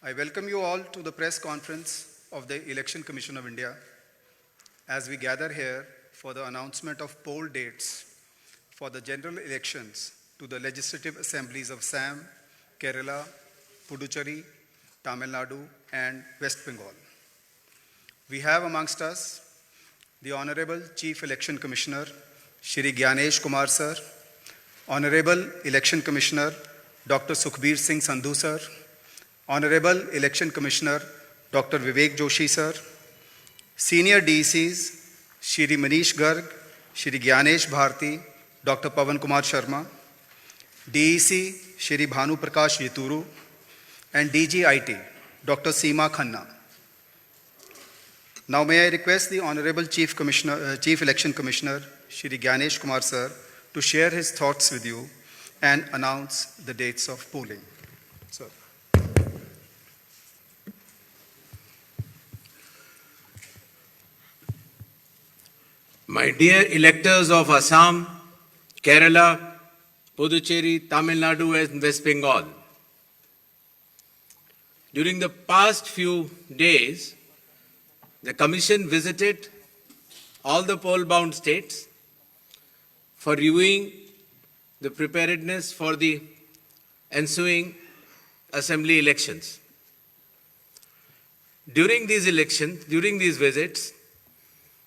I welcome you all to the press conference of the Election Commission of India as we gather here for the announcement of poll dates for the general elections to the legislative assemblies of Assam, Kerala, Puducherry, Tamil Nadu, and West Bengal. We have amongst us the Honorable Chief Election Commissioner, Shri Gyanesh Kumar Sir, Honorable Election Commissioner, Dr. Sukhbir Singh Sandhu Sir, Honorable Election Commissioner, Dr. Vivek Joshi Sir, Senior DECs, Shri Manish Garg, Shri Gyanesh Bharti, Dr. Pawan Kumar Sharma, DEC, Shri Bhanu Prakash Yituru, and DGIT, Dr. Seema Khanna. Now may I request the Honorable Chief Election Commissioner, Shri Gyanesh Kumar Sir, to share his thoughts with you and announce the dates of polling. Sir. My dear electors of Assam, Kerala, Puducherry, Tamil Nadu and West Bengal, during the past few days, the Commission visited all the poll-bound states for reviewing the preparedness for the ensuing assembly elections. During these visits,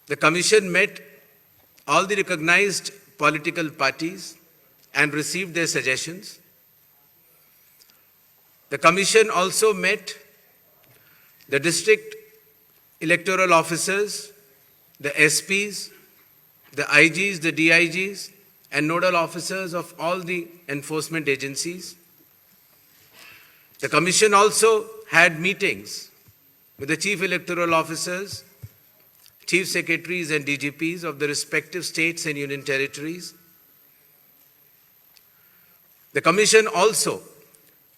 the Commission met all the recognized political parties and received their suggestions. The Commission also met the district electoral officers, the SPs, the IGs, the DIGs, and nodal officers of all the enforcement agencies. The Commission also had meetings with the chief electoral officers, chief secretaries and DGPs of the respective states and union territories. The Commission also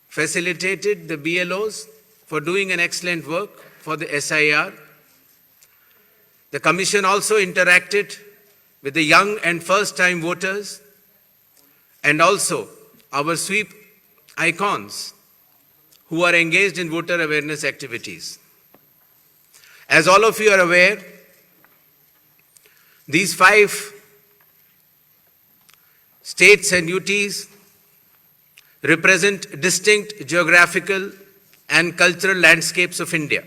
facilitated the BLOs for doing an excellent work for the SIR. The Commission also interacted with the young and first-time voters and also our sweep icons who are engaged in voter awareness activities. As all of you are aware, these 5 states and UTs represent distinct geographical and cultural landscapes of India.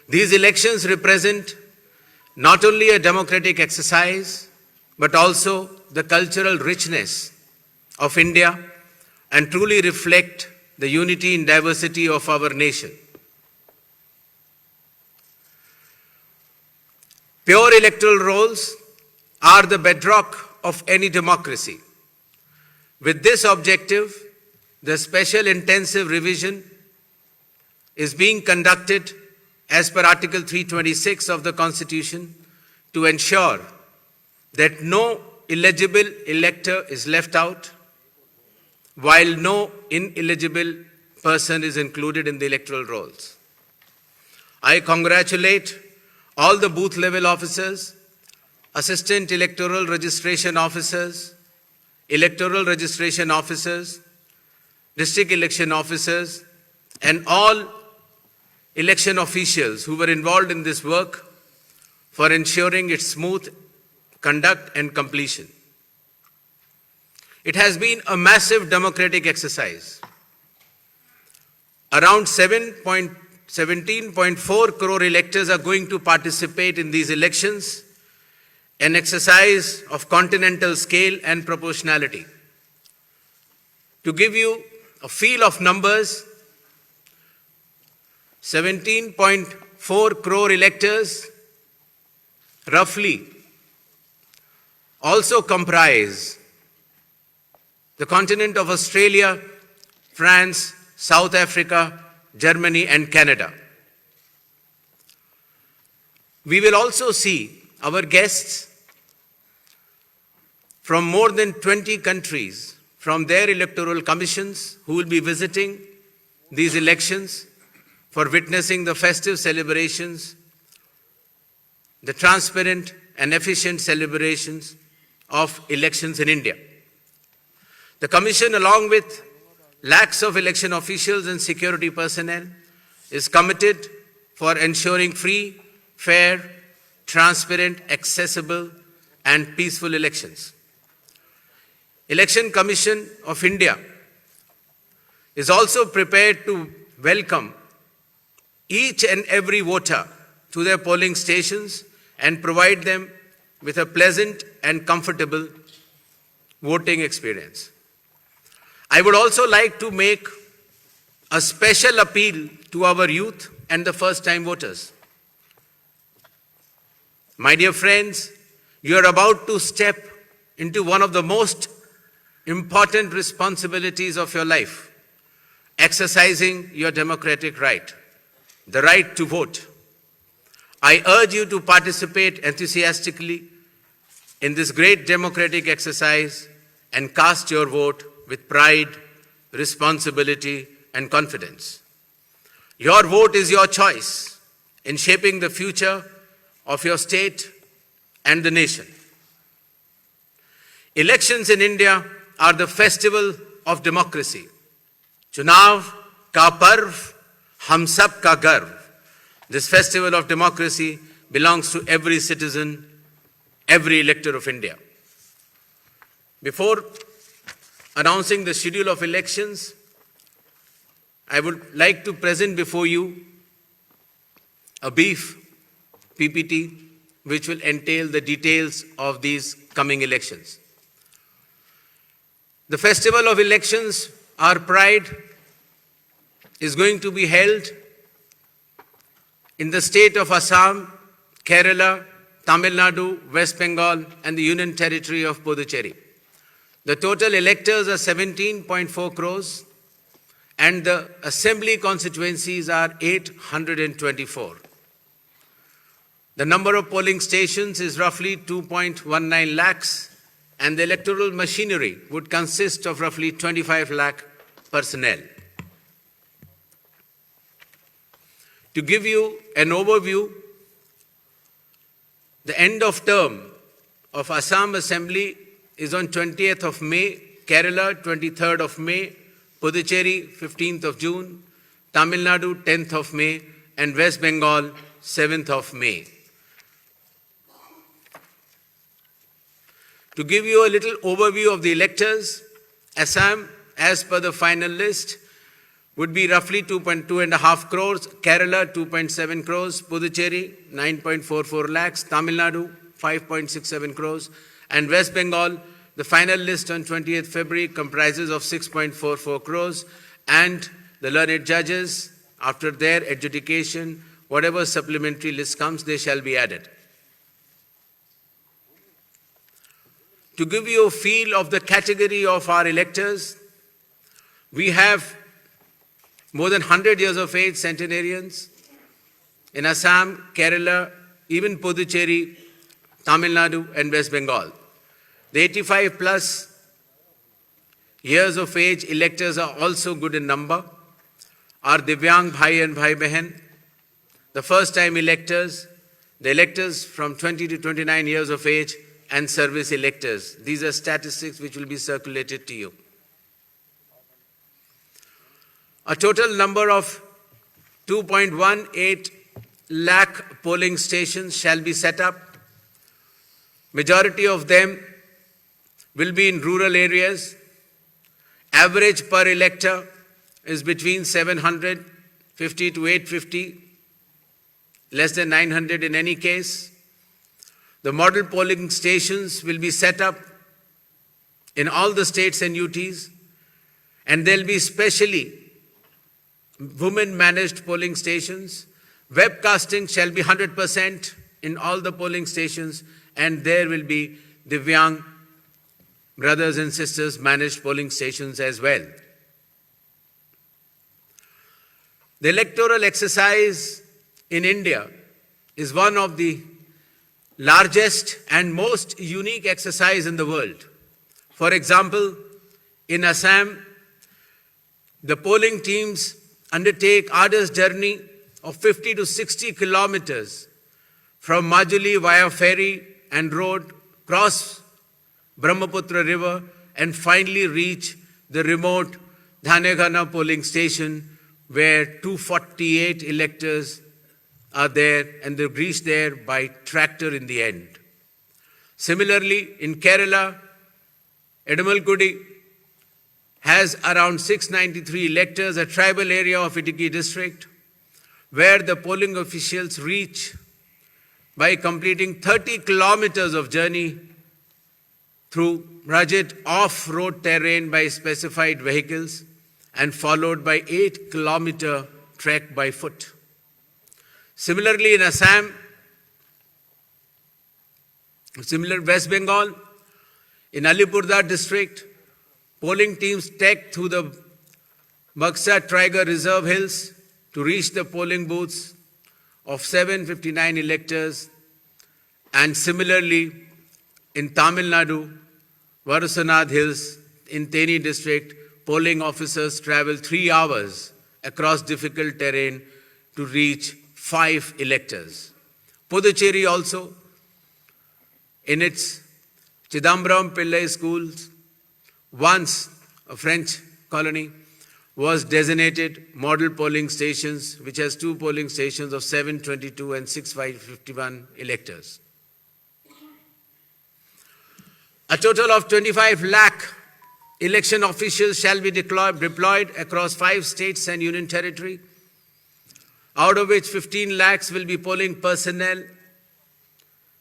These elections represent not only a democratic exercise, but also the cultural richness of India and truly reflect the unity and diversity of our nation. Pure electoral rolls are the bedrock of any democracy. With this objective, the special intensive revision is being conducted as per Article 326 of the Constitution to ensure that no illegible elector is left out, while no ineligible person is included in the electoral rolls. I congratulate all the booth level officers, assistant electoral registration officers, district election officers, and all election officials who were involved in this work for ensuring its smooth conduct and completion. It has been a massive democratic exercise. Around 17.4 crore electors are going to participate in these elections, an exercise of continental scale and proportionality. To give you a feel of numbers, 17.4 crore electors roughly also comprise the continent of Australia, France, South Africa, Germany, and Canada. We will also see our guests from more than 20 countries from their electoral commissions who will be visiting these elections for witnessing the festive celebrations, the transparent and efficient celebrations of elections in India. The Commission, along with lakhs of election officials and security personnel, is committed for ensuring free, fair, transparent, accessible, and peaceful elections. Election Commission of India is also prepared to welcome each and every voter to their polling stations and provide them with a pleasant and comfortable voting experience. I would also like to make a special appeal to our youth and the first-time voters. My dear friends, you are about to step into one of the most important responsibilities of your life, exercising your democratic right, the right to vote. I urge you to participate enthusiastically in this great democratic exercise and cast your vote with pride, responsibility, and confidence. Your vote is your choice in shaping the future of your state and the nation. Elections in India are the festival of democracy. Chunav ka parv, hum sab ka garv. This festival of democracy belongs to every citizen, every elector of India. Before announcing the schedule of elections, I would like to present before you a brief PPT which will entail the details of these coming elections. The festival of elections, our pride, is going to be held in the state of Assam, Kerala, Tamil Nadu, West Bengal, and the Union Territory of Puducherry. The total electors are 17.4 crores, and the assembly constituencies are 824. The number of polling stations is roughly 2.19 lakhs, and the electoral machinery would consist of roughly 25 lakh personnel. To give you an overview, the end of term of Assam Assembly is on 20th of May, Kerala 23rd of May, Puducherry 15th of June, Tamil Nadu 10th of May, and West Bengal 7th of May. To give you a little overview of the electors, Assam, as per the final list, would be roughly 2.5 crores, Kerala 2.7 crores, Puducherry 9.44 lakhs, Tamil Nadu 5.67 crores, and West Bengal, the final list on 20th February comprises of 6.44 crores, and the learned judges, after their adjudication, whatever supplementary list comes, they shall be added. To give you a feel of the category of our electors, we have more than 100 years of age centenarians in Assam, Kerala, even Puducherry, Tamil Nadu, and West Bengal. The 85 plus years of age electors are also good in number. Our Divyang Bhai and Bhai Behan, the first time electors, the electors from 20 to 29 years of age, and service electors. These are statistics which will be circulated to you. A total number of 2.18 lakh polling stations shall be set up. Majority of them will be in rural areas. Average per elector is between 750 to 850, less than 900 in any case. The model polling stations will be set up in all the states and UTs, and there will be specially women-managed polling stations. Webcasting shall be 100% in all the polling stations, and there will be Divyang brothers and sisters managed polling stations as well. The electoral exercise in India is one of the largest and most unique exercise in the world. For example, in Assam, the polling teams undertake arduous journey of 50 to 60 kilometers from Majuli via ferry and road, cross Brahmaputra river, and finally reach the remote, Dhanegana polling station, where 248 electors are there, and they reach there by tractor in the end. Similarly, in Kerala, Edamalgudi has around 693 electors, a tribal area of Idukki district, where the polling officials reach by completing 30 kilometers of journey through rugged off-road terrain by specified vehicles and followed by 8-kilometer trek by foot. Similarly, in Assam, West Bengal, in Alipurduar district, polling teams trekked through the Buxa Tiger Reserve Hills to reach the polling booths of 759 electors. And similarly, in Tamil Nadu, Varusanath Hills, in Teni district, polling officers travel 3 hours across difficult terrain to reach 5 electors. Puducherry also, in its Chidambaram Pillai schools, once a French colony, was designated model polling stations, which has 2 polling stations of 722 and 651 electors. A total of 25 lakh election officials shall be deployed across 5 states and union territory, out of which 15 lakhs will be polling personnel,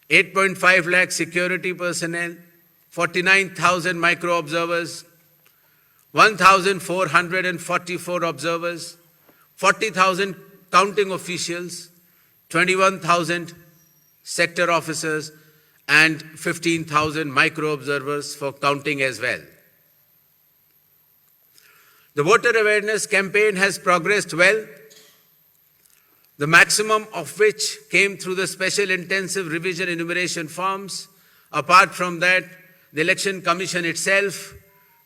8.5 lakh security personnel, 49,000 micro-observers, 1,444 observers, 40,000 counting officials, 21,000 sector officers, and 15,000 micro-observers for counting as well. The voter awareness campaign has progressed well, the maximum of which came through the special intensive revision enumeration forms. Apart from that, the Election Commission itself,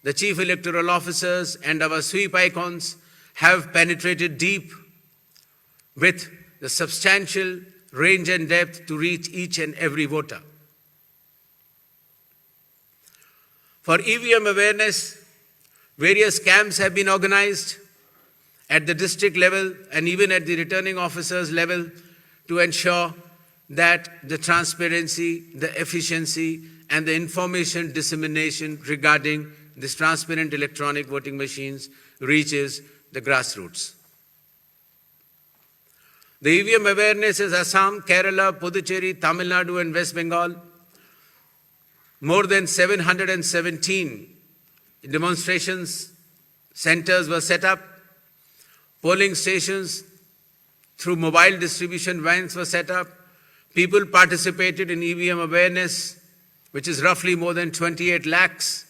the Chief Electoral Officers, and our sweep icons have penetrated deep with the substantial range and depth to reach each and every voter. For EVM awareness, various camps have been organized at the district level and even at the returning officers level to ensure that the transparency, the efficiency, and the information dissemination regarding this transparent electronic voting machines reaches the grassroots. The EVM awareness is Assam, Kerala, Puducherry, Tamil Nadu, and West Bengal. More than 717 demonstrations centers were set up. Polling stations through mobile distribution vans were set up. People participated in EVM awareness, which is roughly more than 28 lakhs.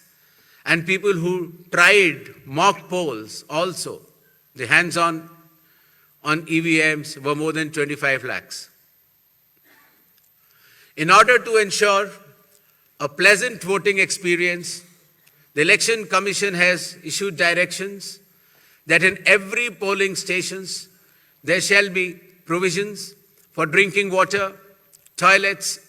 And people who tried mock polls also, the hands-on on EVMs, were more than 25 lakhs. In order to ensure a pleasant voting experience, the Election Commission has issued directions that in every polling stations there shall be provisions for drinking water, toilets,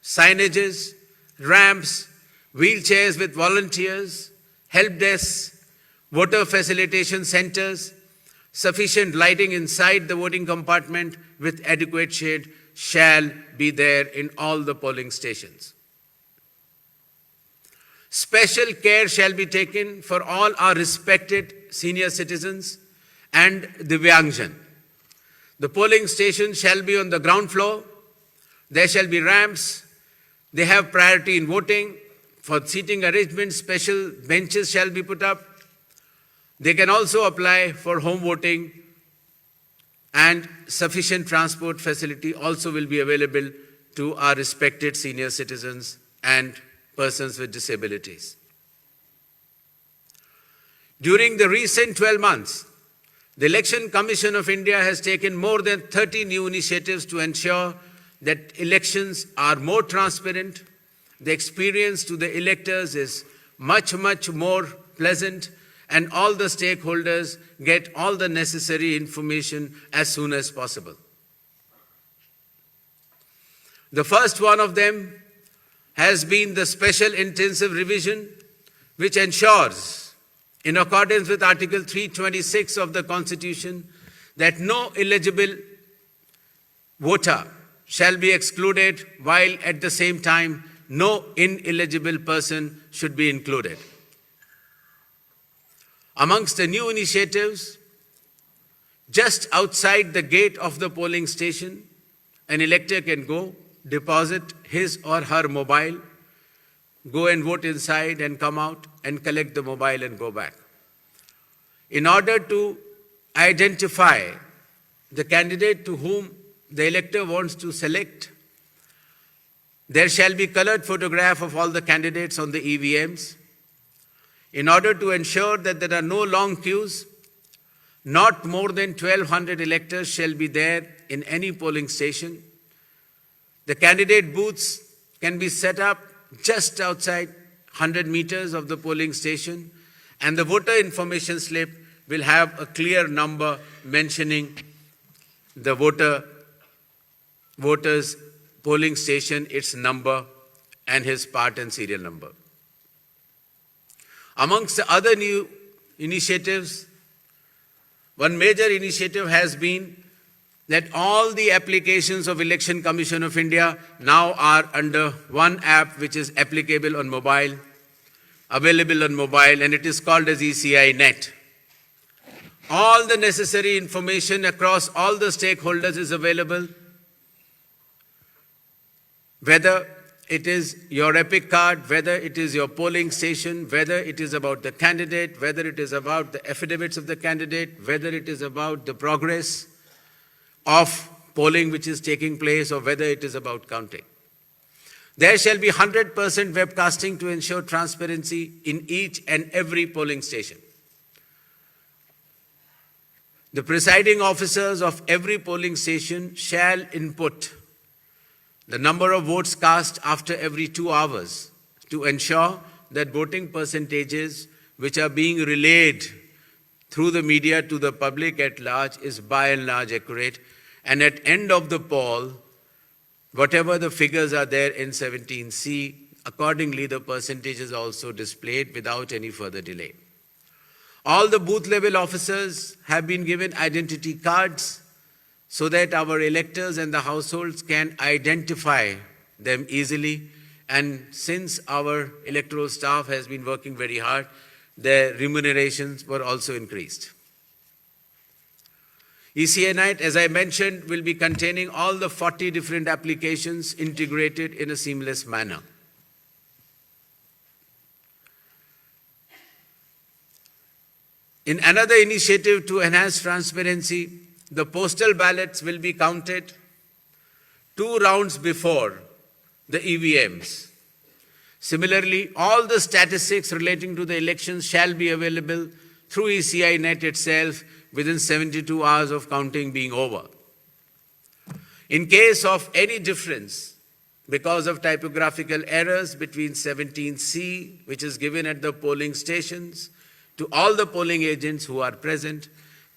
signages, ramps, wheelchairs with volunteers, help desks, voter facilitation centers, sufficient lighting inside the voting compartment with adequate shade shall be there in all the polling stations. Special care shall be taken for all our respected senior citizens and Divyangjan. The polling station shall be on the ground floor. There shall be ramps. They have priority in voting. For seating arrangements, special benches shall be put up. They can also apply for home voting, and sufficient transport facility also will be available to our respected senior citizens and persons with disabilities. During the recent 12 months, the Election Commission of India has taken more than 30 new initiatives to ensure that elections are more transparent. The experience to the electors is much more pleasant, and all the stakeholders get all the necessary information as soon as possible. The first one of them has been the special intensive revision, which ensures in accordance with Article 326 of the Constitution, that no eligible voter shall be excluded, while at the same time no ineligible person should be included. Amongst the new initiatives, just outside the gate of the polling station, an elector can go, deposit his or her mobile, go and vote inside and come out and collect the mobile and go back. In order to identify the candidate to whom the elector wants to select, there shall be colored photograph of all the candidates on the EVMs. In order to ensure that there are no long queues, not more than 1,200 electors shall be there in any polling station. The candidate booths can be set up just outside 100 meters of the polling station, and the voter information slip will have a clear number mentioning the voter's polling station, its number, and his part and serial number. Amongst the other new initiatives, one major initiative has been that all the applications of Election Commission of India now are under one app which is applicable on mobile, available on mobile, and it is called as ECI Net. All the necessary information across all the stakeholders is available, whether it is your EPIC card, whether it is your polling station, whether it is about the candidate, whether it is about the affidavits of the candidate, whether it is about the progress of polling which is taking place, or whether it is about counting. There shall be 100% webcasting to ensure transparency in each and every polling station. The presiding officers of every polling station shall input the number of votes cast after every 2 hours to ensure that voting percentages which are being relayed through the media to the public at large is by and large accurate. And at end of the poll, whatever the figures are there in 17C, accordingly the percentage is also displayed without any further delay. All the booth level officers have been given identity cards so that our electors and the households can identify them easily. And since our electoral staff has been working very hard, their remunerations were also increased. ECI Net, as I mentioned, will be containing all the 40 different applications integrated in a seamless manner. In another initiative to enhance transparency, the postal ballots will be counted 2 rounds before the EVMs. Similarly, all the statistics relating to the elections shall be available through ECI Net itself within 72 hours of counting being over. In case of any difference because of typographical errors between 17C, which is given at the polling stations, to all the polling agents who are present,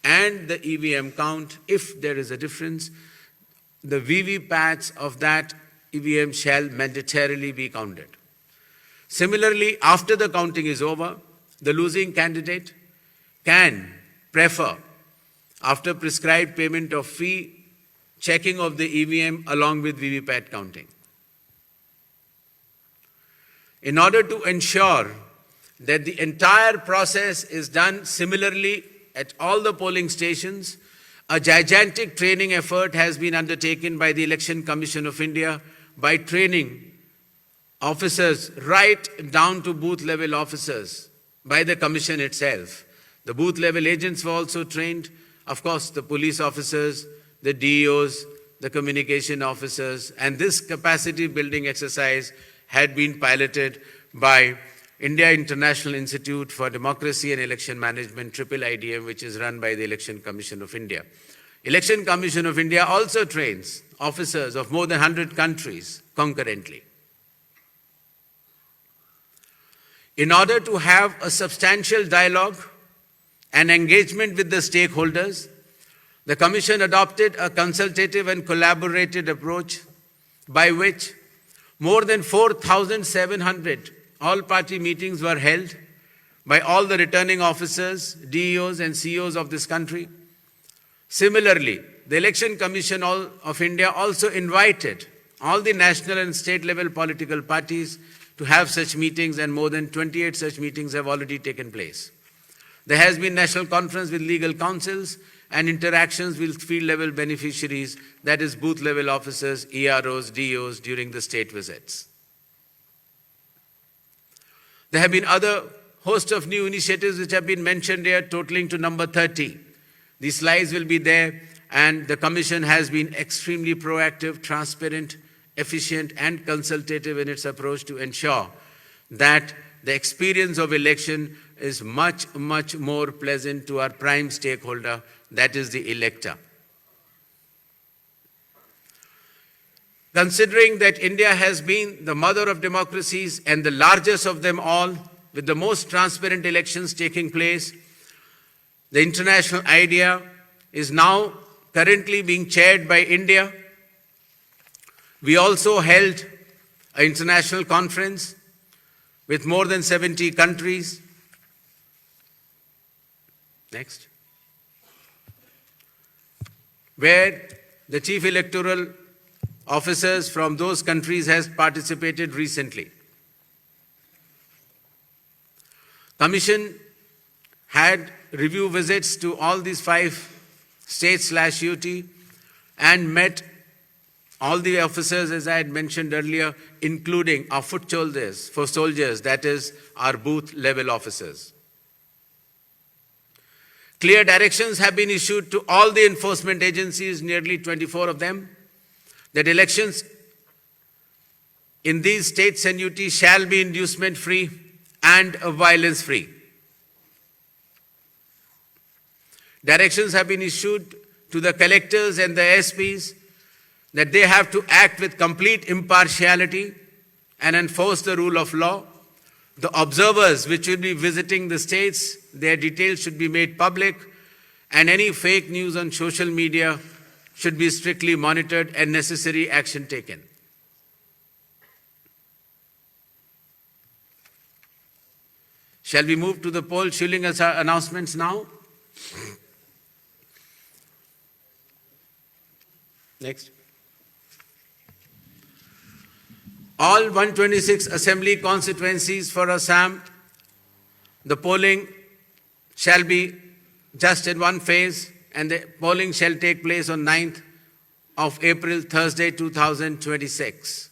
and the EVM count, if there is a difference, the VVPATs of that EVM shall mandatorily be counted. Similarly, after the counting is over, the losing candidate can prefer, after prescribed payment of fee, checking of the EVM along with VVPAT counting. In order to ensure that the entire process is done similarly at all the polling stations, a gigantic training effort has been undertaken by the Election Commission of India by training officers right down to booth level officers by the Commission itself. The booth level agents were also trained, of course, the police officers, the DEOs, the communication officers, and this capacity building exercise had been piloted by India International Institute for Democracy and Election Management, IIIDM, which is run by the Election Commission of India. Election Commission of India also trains officers of more than 100 countries concurrently. In order to have a substantial dialogue and engagement with the stakeholders, the Commission adopted a consultative and collaborative approach by which more than 4,700 all-party meetings were held by all the returning officers, DEOs and CEOs of this country. Similarly, the Election Commission of India also invited all the national and state level political parties to have such meetings, and more than 28 such meetings have already taken place. There has been national conference with legal councils and interactions with field level beneficiaries, that is booth level officers, EROs, DOs during the state visits. There have been other host of new initiatives which have been mentioned here, totaling to number 30. These slides will be there, and the Commission has been extremely proactive, transparent, efficient and consultative in its approach to ensure that the experience of election is much, much more pleasant to our prime stakeholder, that is the elector. Considering that India has been the mother of democracies and the largest of them all, with the most transparent elections taking place, the international idea is now currently being chaired by India. We also held an international conference with more than 70 countries. Next. Where the chief electoral officers from those countries has participated recently. Commission had review visits to all these 5 states/UT and met all the officers, as I had mentioned earlier, including our foot soldiers, that is our booth level officers. Clear directions have been issued to all the enforcement agencies, nearly 24 of them, that elections in these states and UT shall be inducement free and violence free. Directions have been issued to the collectors and the SPs that they have to act with complete impartiality and enforce the rule of law. The observers which will be visiting the states, their details should be made public, and any fake news on social media should be strictly monitored and necessary action taken. Shall we move to the poll shilling announcements now? Next. All 126 assembly constituencies for Assam, the polling shall be just in one phase, and the polling shall take place on 9th of April, Thursday, 2026.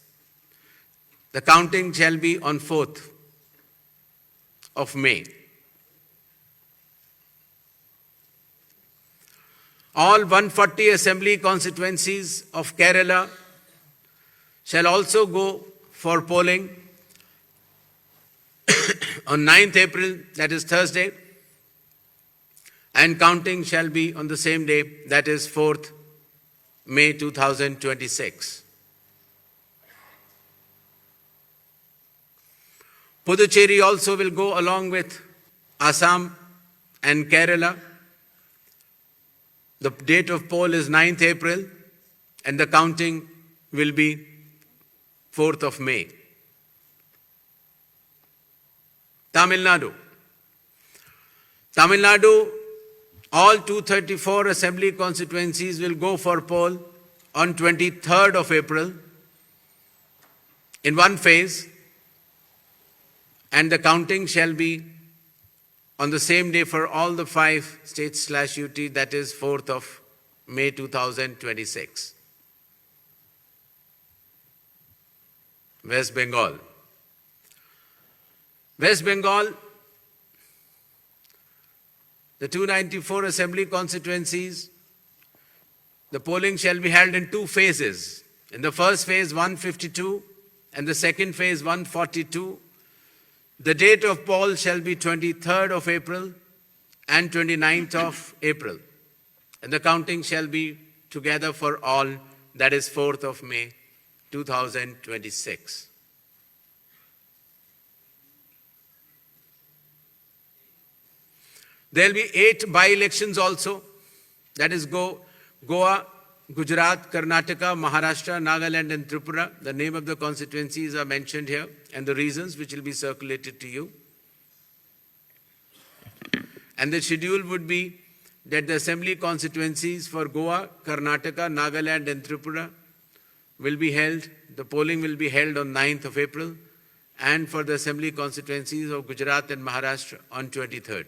The counting shall be on 4th of May. All 140 assembly constituencies of Kerala shall also go for polling on 9th April, that is Thursday, and counting shall be on the same day, that is 4th May 2026. Puducherry also will go along with Assam and Kerala. The date of poll is 9th April and the counting will be 4th of May. Tamil Nadu. Tamil Nadu, all 234 assembly constituencies will go for poll on 23rd of April in one phase, and the counting shall be on the same day for all the 5 states/UT, that is 4th of May 2026. West Bengal. West Bengal, the 294 assembly constituencies, the polling shall be held in 2 phases. In the first phase, 152, and the second phase, 142. The date of poll shall be 23rd of April and 29th of April. And the counting shall be together for all, that is 4th of May 2026. There will be 8 by-elections also, that is Goa, Gujarat, Karnataka, Maharashtra, Nagaland and Tripura. The name of the constituencies are mentioned here and the reasons which will be circulated to you. And the schedule would be that the assembly constituencies for Goa, Karnataka, Nagaland and Tripura will be held, the polling will be held on 9th of April, and for the assembly constituencies of Gujarat and Maharashtra on 23rd.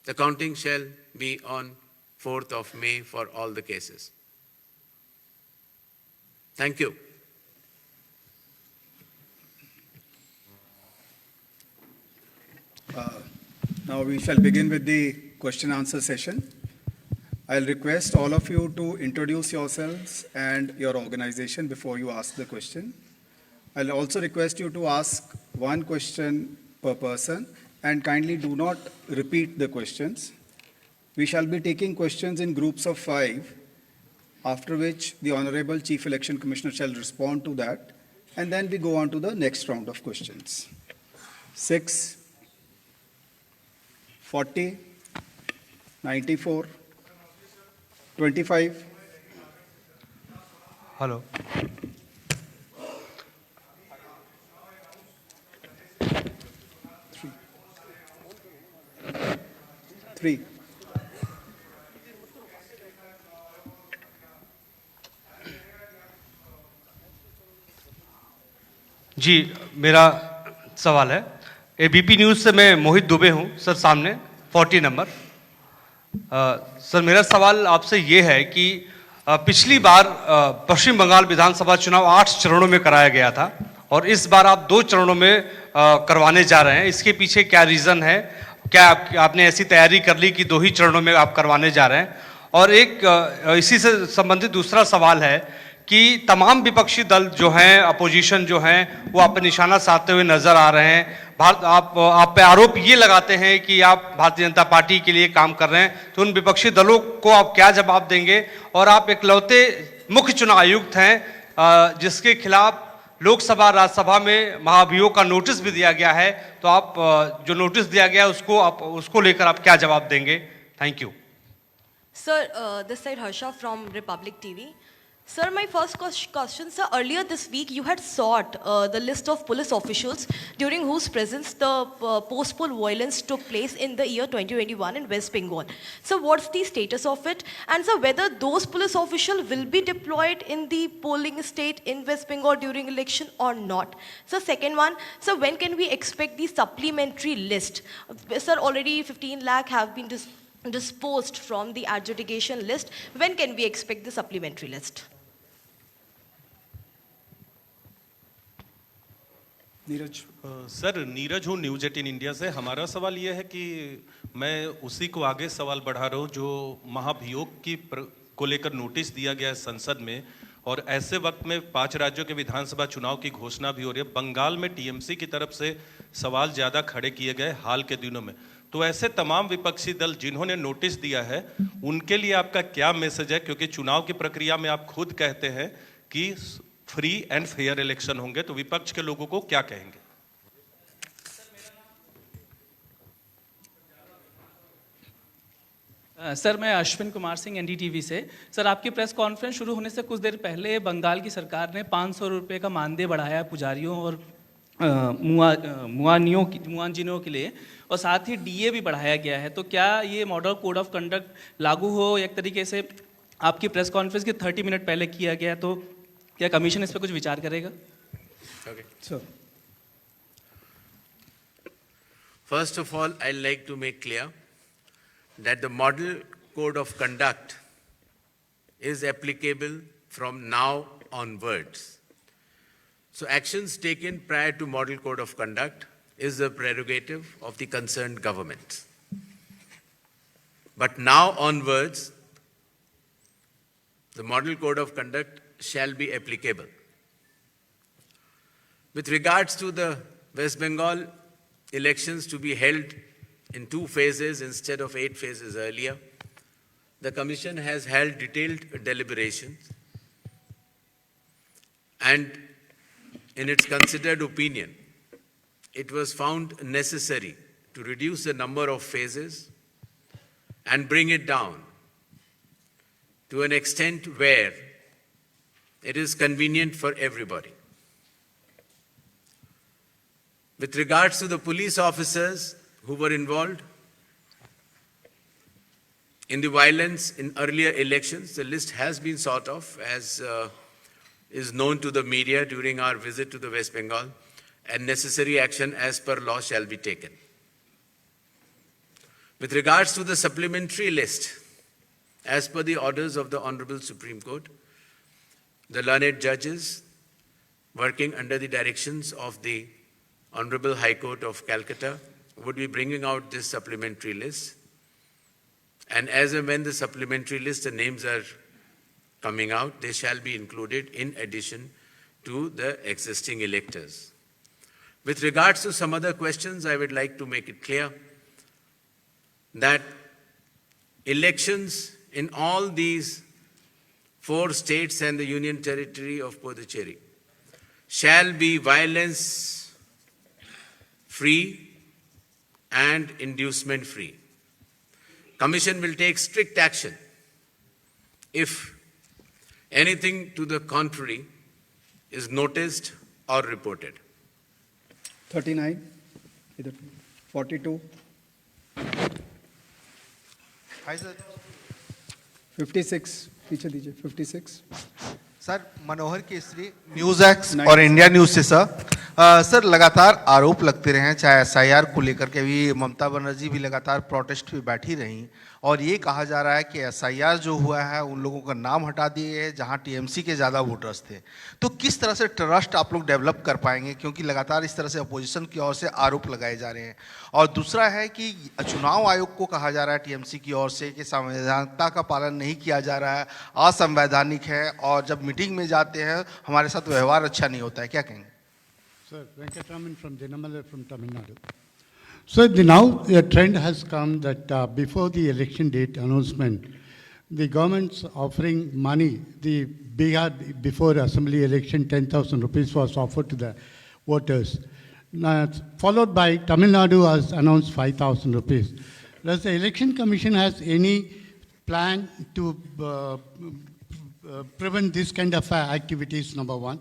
The counting shall be on 4th of May for all the cases. Thank you. Now we shall begin with the question answer session. I'll request all of you to introduce yourselves and your organization before you ask the question. I'll also request you to ask one question per person and kindly do not repeat the questions. We shall be taking questions in groups of 5, after which the Honorable Chief Election Commissioner shall respond to that, and then we go on to the next round of questions. 6, 40, 94, 25. Hello. 3. जी, मेरा सवाल है ABP news से मैं मोहित दुबे हूं sir, सामने 40 number. Sir मेरा सवाल आपसे ये है कि पिछली बार पश्चिम बंगाल विधानसभा चुनाव 8 चरणों में कराया गया था और इस बार आप 2 चरणों में करवाने जा रहे हैं। इसके पीछे क्या रीज़न है? क्या आपने ऐसी तैयारी कर ली कि 2 ही चरणों में आप करवाने जा रहे हैं? और एक इसी से संबंधित दूसरा सवाल है कि तमाम विपक्षी दल जो हैं, अपोजिशन जो हैं, वो आप पे निशाना साधते हुए नजर आ रहे हैं। आप पे आरोप ये लगाते हैं कि आप भारतीय जनता पार्टी के लिए काम कर रहे हैं, तो उन विपक्षी दलों को आप क्या जवाब देंगे? और आप इकलौते मुख्य चुनाव आयुक्त हैं जिसके खिलाफ लोकसभा राज्यसभा में महाभियोग का नोटिस भी दिया गया है, तो आप जो नोटिस दिया गया है उसको लेकर आप क्या जवाब देंगे? Thank you. Sir, this side Harsha from Republic TV. Sir, my first question, sir, earlier this week you had sought the list of police officials during whose presence the post-poll violence took place in the year 2021 in West Bengal. So what's the status of it? And sir, whether those police officials will be deployed in the polling state in West Bengal during election or not? So second one, sir, when can we expect the supplementary list? Sir, already 15 lakh have been disposed from the adjudication list. When can we expect the supplementary list? Neeraj. Sir Neeraj हूँ news 18 India से। हमारा सवाल ये है कि मैं उसी को आगे सवाल बढ़ा रहा हूँ जो महाभियोग को लेकर नोटिस दिया गया है संसद में, और ऐसे वक्त में 5 राज्यों के विधानसभा चुनाव की घोषणा भी हो रही है। बंगाल में टीएमसी की तरफ से सवाल ज़्यादा खड़े किए गए हाल के दिनों में, तो ऐसे तमाम विपक्षी दल जिन्होंने नोटिस दिया है उनके लिए आपका क्या मैसेज है? क्योंकि चुनाव की प्रक्रिया में आप खुद कहते हैं कि फ्री एंड फेयर इलेक्शन होंगे, तो विपक्ष के लोगों को क्या कहेंगे? सर मैं अश्विन कुमार सिंह एनडीटीवी से। सर आपकी प्रेस कॉन्फ्रेंस शुरू होने से कुछ देर पहले बंगाल की सरकार ने 500 रुपये का मानदेय बढ़ाया है पुजारियों और मुआजिनों के लिए, और साथ ही डीए भी बढ़ाया गया है। तो क्या ये मॉडल कोड ऑफ कंडक्ट लागू हो एक तरीके से आपकी प्रेस कॉन्फ्रेंस के 30 मिनट पहले किया गया, तो क्या कमीशन इस पर कुछ विचार करेगा? Okay. Sir. First of all, I'd like to make clear that the model code of conduct is applicable from now onwards. So actions taken prior to model code of conduct is the prerogative of the concerned government. But now onwards, the model code of conduct shall be applicable. With regards to the West Bengal elections to be held in 2 phases instead of 8 phases earlier, the Commission has held detailed deliberations, and in its considered opinion, it was found necessary to reduce the number of phases and bring it down to an extent where it is convenient for everybody. With regards to the police officers who were involved, in the violence in earlier elections. The list has been sort of, as is known to the media during our visit to the West Bengal, and necessary action as per law shall be taken. With regards to the supplementary list, as per the orders of the Honorable Supreme Court, the learned judges working under the directions of the Honorable High Court of Calcutta would be bringing out this supplementary list. And as and when the supplementary list, the names are coming out, they shall be included in addition to the existing electors. With regards to some other questions, I would like to make it clear that elections in all these 4 states and the Union Territory of Puducherry shall be violence-free and inducement-free. Commission will take strict action if anything to the contrary is noticed or reported. 39, इधर 42, hi sir 56, पीछे दीजिए 56, sir मनोहर Kesari news x और India news से sir लगातार आरोप लगते रहे हैं, चाहे एसआईआर को लेकर के भी ममता बनर्जी भी लगातार प्रोटेस्ट पे बैठी रहीं और ये कहा जा रहा है कि एसआईआर जो हुआ है उन लोगों का नाम हटा दिए गए जहां टीएमसी के ज़्यादा वोटर्स थे। तो किस तरह से ट्रस्ट आप लोग डेवलप कर पाएंगे, क्योंकि लगातार इस तरह से अपोजिशन की ओर से आरोप लगाए जा रहे हैं। और दूसरा है कि चुनाव आयोग को कहा जा रहा है टीएमसी की ओर से कि संवैधानिकता का पालन नहीं किया जा रहा है, असंवैधानिक है और जब मीटिंग में जाते हैं हमारे साथ व्यवहार अच्छा नहीं होता है, क्या कहेंगे? Sir, Venkataraman from Dinamala from Tamil Nadu. So now the trend has come that before the election date announcement, the government's offering money. The Bihar before assembly election, 10,000 rupees was offered to the voters. Now, followed by Tamil Nadu has announced 5,000 rupees. Does the election commission has any plan to prevent this kind of activities? Number one.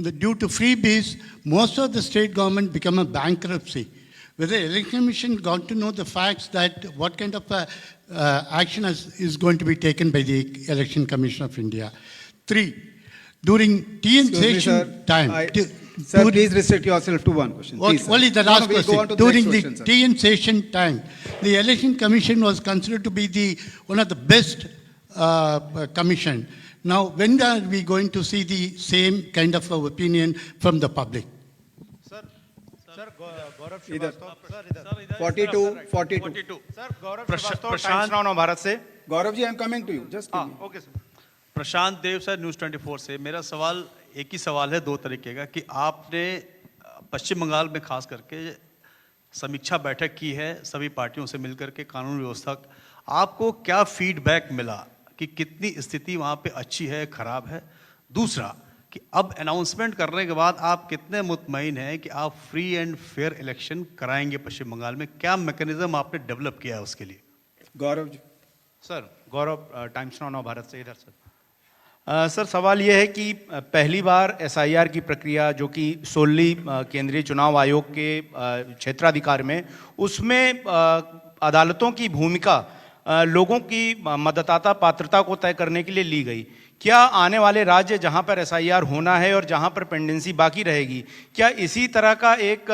Due to freebies, most of the state government become a bankruptcy. Whether the election commission got to know the facts that what kind of action is going to be taken by the Election Commission of India. 3, during TN session time. Sir, please restrict yourself to one question. Please, sir. Only the last we'll go on question. to the During next the question, sir. TN session time, the Election Commission was considered to be one of the best commission. Now, when are we going to see the same kind of opinion from the public? इधर 42, 42. Sir Gaurav Shrivastava Times Now Bharat से। Gaurav ji, I am coming to you, just okay sir. Prashant Dev sir, news 24 से। मेरा सवाल एक ही सवाल है, 2 तरीके का, कि आपने पश्चिम बंगाल में खास करके समीक्षा बैठक की है सभी पार्टियों से मिलकर के कानून व्यवस्था, आपको क्या फीडबैक मिला कि कितनी स्थिति वहाँ पे अच्छी है, खराब है? दूसरा कि अब अनाउंसमेंट करने के बाद आप कितने मुतमईन हैं कि आप फ्री एंड फेयर इलेक्शन कराएंगे पश्चिम बंगाल में? क्या मैकेनिज्म आपने डेवलप किया है उसके लिए? गौरव जी। सर गौरव टाइम्स नाउ भारत से, इधर सर। सर सवाल ये है कि पहली बार एसआईआर की प्रक्रिया जो कि सोली केंद्रीय चुनाव आयोग के क्षेत्राधिकार में, उसमें अदालतों की भूमिका लोगों की मतदाता पात्रता को तय करने के लिए ली गई। क्या आने वाले राज्य जहां पर एसआईआर होना है और जहां पर पेंडेंसी बाकी रहेगी, क्या इसी तरह का एक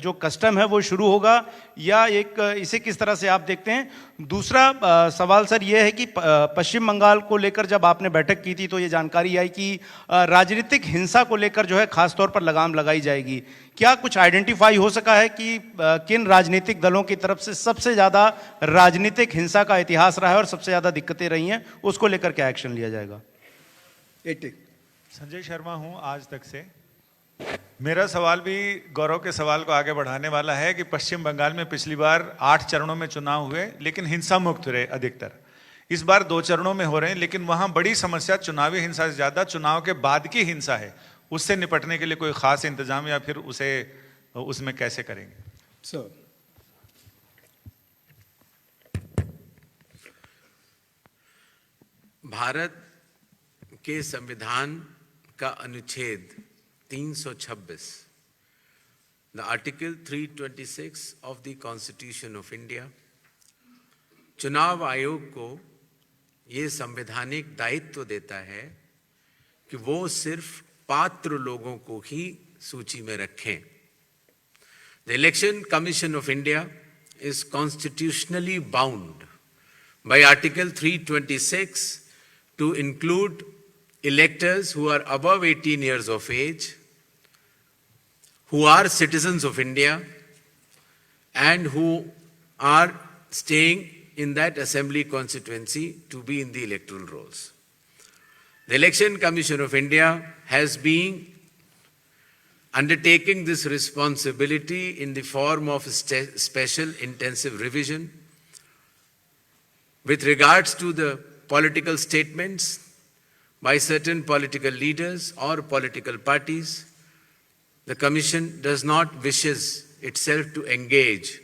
जो कस्टम है वो शुरू होगा, या इसे किस तरह से आप देखते हैं? दूसरा सवाल सर ये है कि पश्चिम बंगाल को लेकर जब आपने बैठक की थी तो ये जानकारी आई कि राजनीतिक हिंसा को लेकर जो है खास तौर पर लगाम लगाई जाएगी। क्या कुछ आइडेंटिफाई हो सका है कि किन राजनीतिक दलों की तरफ से सबसे ज़्यादा राजनीतिक हिंसा का इतिहास रहा है और सबसे ज़्यादा दिक्कतें रही हैं, उसको लेकर क्या एक्शन लिया जाएगा? 80। संजय शर्मा हूं आज तक से। मेरा सवाल भी गौरव के सवाल को आगे बढ़ाने वाला है कि पश्चिम बंगाल में पिछली बार 8 चरणों में चुनाव हुए, लेकिन हिंसा मुक्त रहे अधिकतर। इस बार 2 चरणों में हो रहे हैं, लेकिन वहां बड़ी समस्या चुनावी हिंसा से ज्यादा चुनाव के बाद की हिंसा है। उससे निपटने के लिए कोई खास इंतजाम या फिर उसमें कैसे करेंगे? सर, भारत के संविधान का अनुच्छेद 326, the Article 326 of the Constitution of India चुनाव आयोग को ये संवैधानिक दायित्व देता है कि वो सिर्फ पात्र लोगों को ही सूची में रखें. The Election Commission of India is constitutionally bound by Article 326 to include electors who are above 18 years of age, who are citizens of India, and who are staying in that assembly constituency to be in the electoral rolls. The Election Commission of India has been undertaking this responsibility in the form of special intensive revision with regards to the political statements by certain political leaders or political parties. The Commission does not wishes itself to engage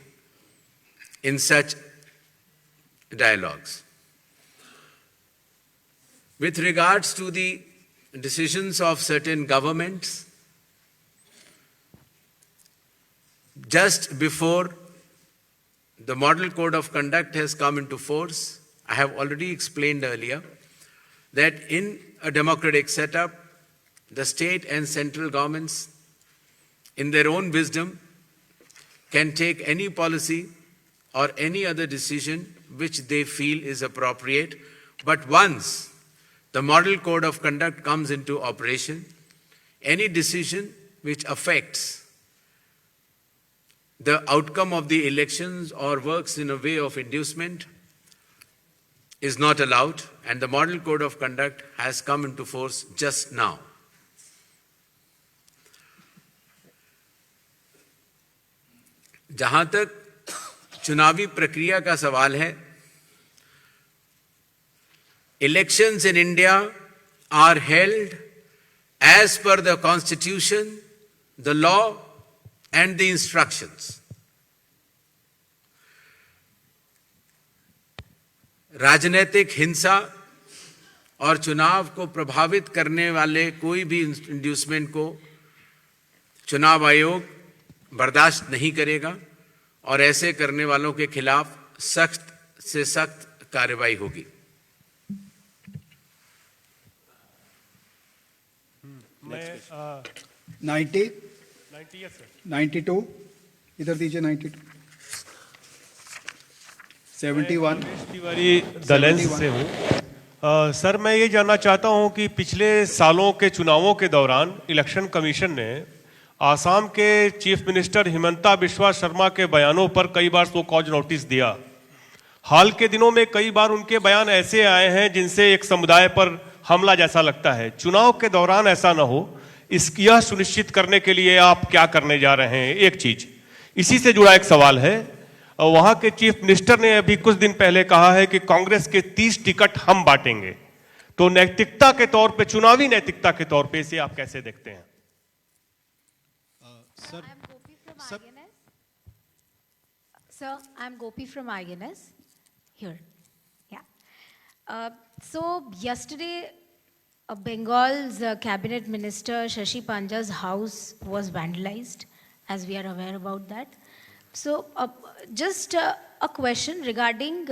in such dialogues. With regards to the decisions of certain governments, just before the Model Code of Conduct has come into force, I have already explained earlier that in a democratic setup, the state and central governments, in their own wisdom, can take any policy or any other decision which they feel is appropriate. But once the Model Code of Conduct comes into operation, any decision which affects the outcome of the elections or works in a way of inducement is not allowed, and the Model Code of Conduct has come into force just now. जहां तक चुनावी प्रक्रिया का सवाल है, elections in India are held as per the Constitution, the law, and the instructions. राजनीतिक हिंसा और चुनाव को प्रभावित करने वाले कोई भी इंड्यूसमेंट को चुनाव आयोग बर्दाश्त नहीं करेगा और ऐसे करने वालों के खिलाफ सख्त से सख्त कार्रवाई होगी. मैं 90 92 इधर दीजिए 92 71 तिवारी दलेंस से हूँ. सर मैं ये जानना चाहता हूँ कि पिछले सालों के चुनावों के दौरान इलेक्शन कमीशन ने आसाम के चीफ मिनिस्टर हिमंता बिस्वा शर्मा के बयानों पर कई बार सो कॉज नोटिस दिया. हाल के दिनों में कई बार उनके बयान ऐसे आए हैं जिनसे एक समुदाय पर हमला जैसा लगता है. चुनाव के दौरान ऐसा न हो, यह सुनिश्चित करने के लिए आप क्या करने जा रहे हैं? एक चीज इसी से जुड़ा एक सवाल है. वहां के चीफ मिनिस्टर ने अभी कुछ दिन पहले कहा है कि कांग्रेस के 30 टिकट हम बांटेंगे. तो नैतिकता के तौर पे, चुनावी नैतिकता के तौर पे इसे आप कैसे देखते हैं? Sir, I'm Gopi from INS. Here. Yeah. So yesterday, Bengal's cabinet minister Shashi Panja's house was vandalized, as we are aware about that. So just a question regarding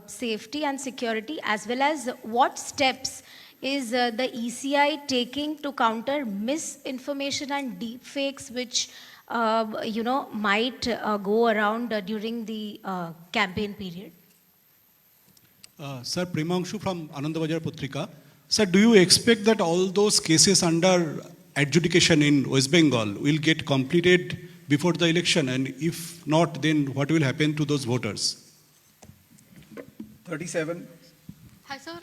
safety and security, as well as what steps is the ECI taking to counter misinformation and deepfakes, which might go around during the campaign period? Sir, Premanshu from Anandabajar Putrika. Sir, do you expect that all those cases under adjudication in West Bengal will get completed before the election? And if not, then what will happen to those voters? 37 Hi, sir.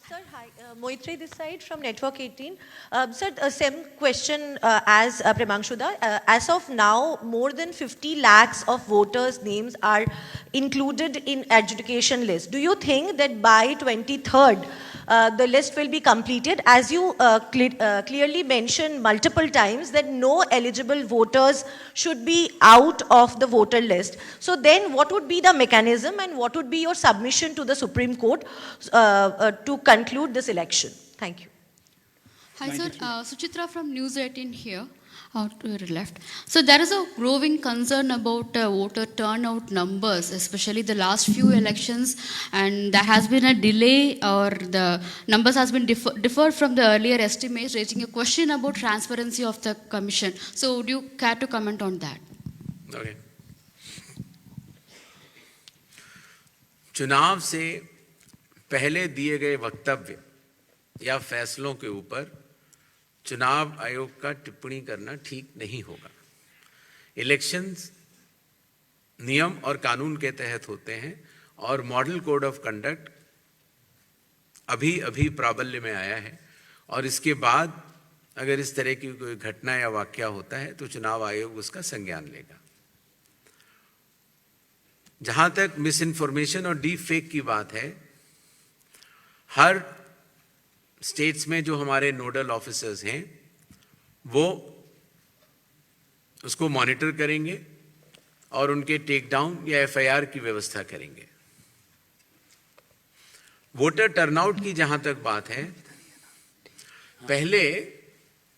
Sir, hi. Moitri this side from Network 18. Sir, same question as Premanshuda. As of now, more than 50 lakhs of voters' names are included in adjudication list. Do you think that by 23rd, the list will be completed? As you clearly mentioned multiple times that no eligible voters should be out of the voter list. So then what would be the mechanism and what would be your submission to the Supreme Court to conclude this election? Thank you. Hi sir, Suchitra from News 18 here. Out to your left. So there is a growing concern about voter turnout numbers, especially the last few elections, and there has been a delay or the numbers has been differed from the earlier estimates, raising a question about transparency of the commission. So would you care to comment on that? Okay. चुनाव से पहले दिए गए वक्तव्य या फैसलों के ऊपर चुनाव आयोग का टिप्पणी करना ठीक नहीं होगा। इलेक्शंस नियम और कानून के तहत होते हैं और मॉडल कोड ऑफ कंडक्ट अभी प्राबल्य में आया है और इसके बाद अगर इस तरह की कोई घटना या वाकया होता है तो चुनाव आयोग उसका संज्ञान लेगा। जहां तक मिस इन्फॉर्मेशन और डीप फेक की बात है, हर स्टेट्स में जो हमारे नोडल ऑफिसर्स हैं वो उसको मॉनिटर करेंगे और उनके टेक डाउन या एफआईआर की व्यवस्था करेंगे। वोटर टर्नआउट की जहां तक बात है, पहले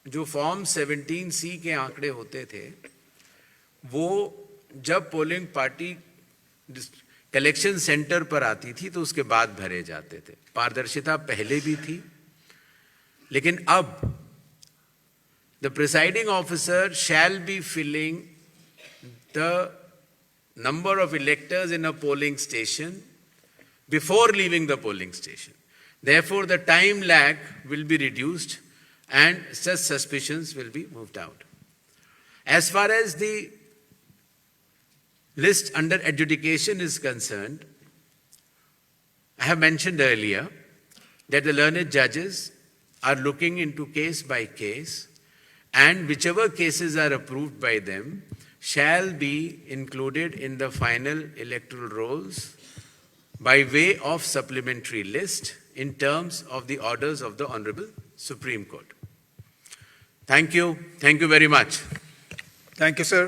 जो फॉर्म 17C के आंकड़े होते थे वो जब पोलिंग पार्टी कलेक्शन सेंटर पर आती थी तो उसके बाद भरे जाते थे। पारदर्शिता पहले भी थी, लेकिन अब the presiding officer shall be filling the number of electors in a polling station before leaving the polling station. Therefore, the time lag will be reduced and such suspicions will be moved out. As far as the list under adjudication is concerned, I have mentioned earlier that the learned judges are looking into case by case, and whichever cases are approved by them shall be included in the final electoral rolls by way of supplementary list in terms of the orders of the Honorable Supreme Court. Thank you. Thank you very much. Thank you, sir.